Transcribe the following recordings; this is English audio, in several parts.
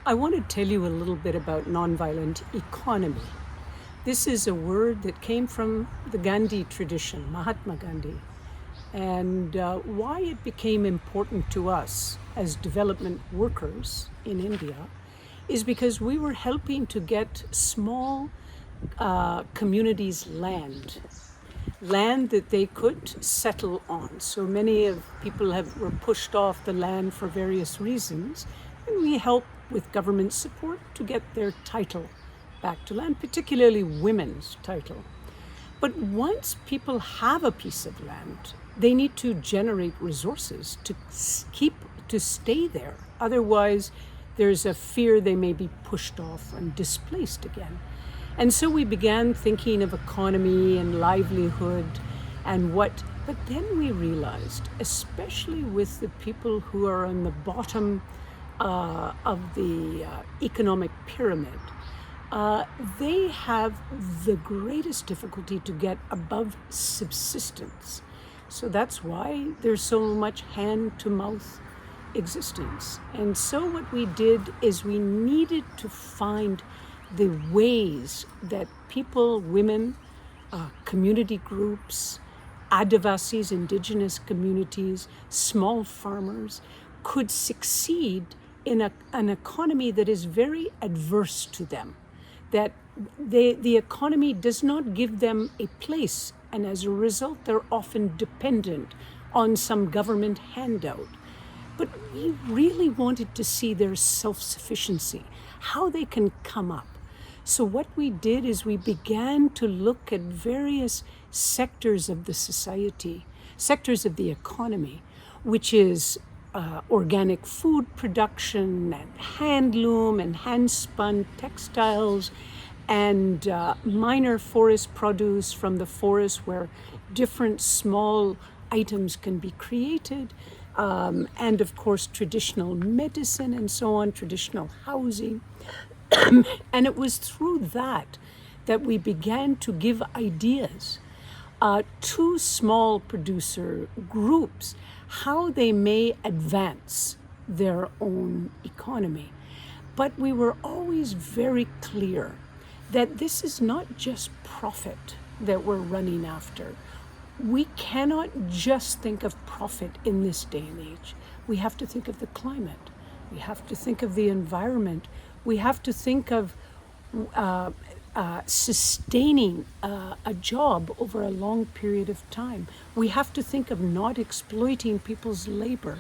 I want to tell you a little bit about nonviolent economy. This is a word that came from the Gandhi tradition, Mahatma Gandhi, and why it became important to us as development workers in India is because we were helping to get small communities land that they could settle on. So many of people were pushed off the land for various reasons, and we help with government support to get their title back to land, particularly women's title. But once people have a piece of land, they need to generate resources to stay there. Otherwise, there's a fear they may be pushed off and displaced again. And so we began thinking of economy and livelihood but then we realized, especially with the people who are on the bottom of the economic pyramid, they have the greatest difficulty to get above subsistence. So that's why there's so much hand-to-mouth existence. And so what we did is we needed to find the ways that people, women, community groups, Adivasis, indigenous communities, small farmers could succeed in an economy that is very adverse to them, that the economy does not give them a place, and as a result they're often dependent on some government handout. But we really wanted to see their self-sufficiency, how they can come up. So what we did is we began to look at various sectors of the society, sectors of the economy, which is organic food production and handloom and hand-spun textiles and minor forest produce from the forest where different small items can be created, and of course traditional medicine and so on, traditional housing. And it was through that we began to give ideas to small producer groups how they may advance their own economy. But we were always very clear that this is not just profit that we're running after. We cannot just think of profit in this day and age. We have to think of the climate. We have to think of the environment. We have to think of sustaining a job over a long period of time. We have to think of not exploiting people's labor.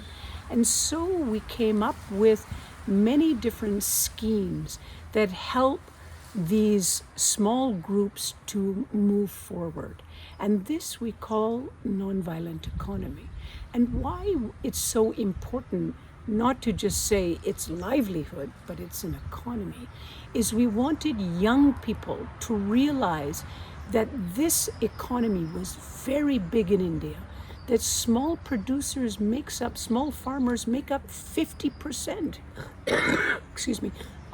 And so we came up with many different schemes that help these small groups to move forward. And this we call nonviolent economy. And why it's so important not to just say it's livelihood, but it's an economy, is we wanted young people to realize that this economy was very big in India, that small farmers make up 50%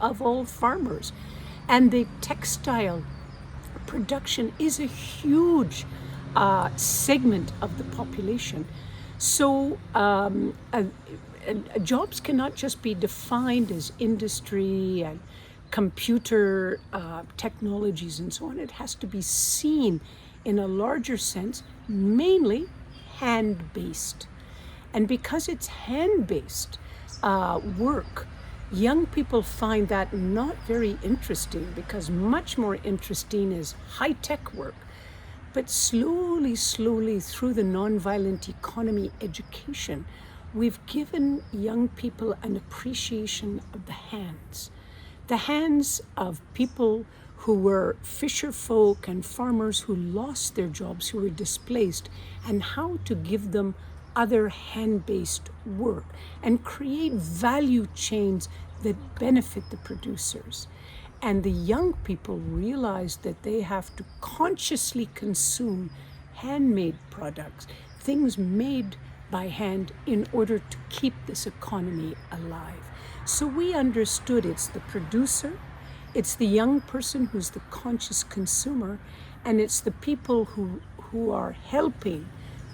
of all farmers. And the textile production is a huge segment of the population. So jobs cannot just be defined as industry and computer technologies and so on. It has to be seen in a larger sense, mainly hand-based. And because it's hand-based work, young people find that not very interesting, because much more interesting is high-tech work. But slowly, through the nonviolent economy education, we've given young people an appreciation of the hands of people who were fisher folk and farmers who lost their jobs, who were displaced, and how to give them other hand-based work and create value chains that benefit the producers. And the young people realized that they have to consciously consume handmade products, things made by hand, in order to keep this economy alive. So we understood it's the producer, it's the young person who's the conscious consumer, and it's the people who are helping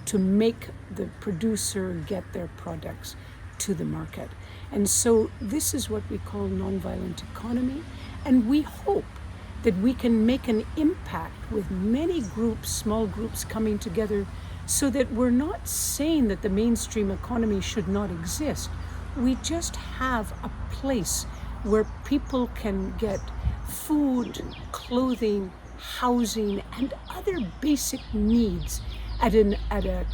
to make the producer get their products to the market. And so this is what we call nonviolent economy, and we hope that we can make an impact with many groups, small groups coming together, so that we're not saying that the mainstream economy should not exist. We just have a place where people can get food, clothing, housing, and other basic needs at a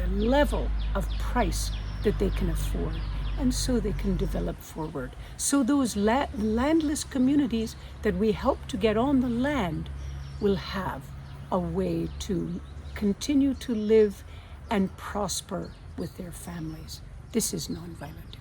level of price that they can afford. And so they can develop forward. So those landless communities that we help to get on the land will have a way to continue to live and prosper with their families. This is nonviolent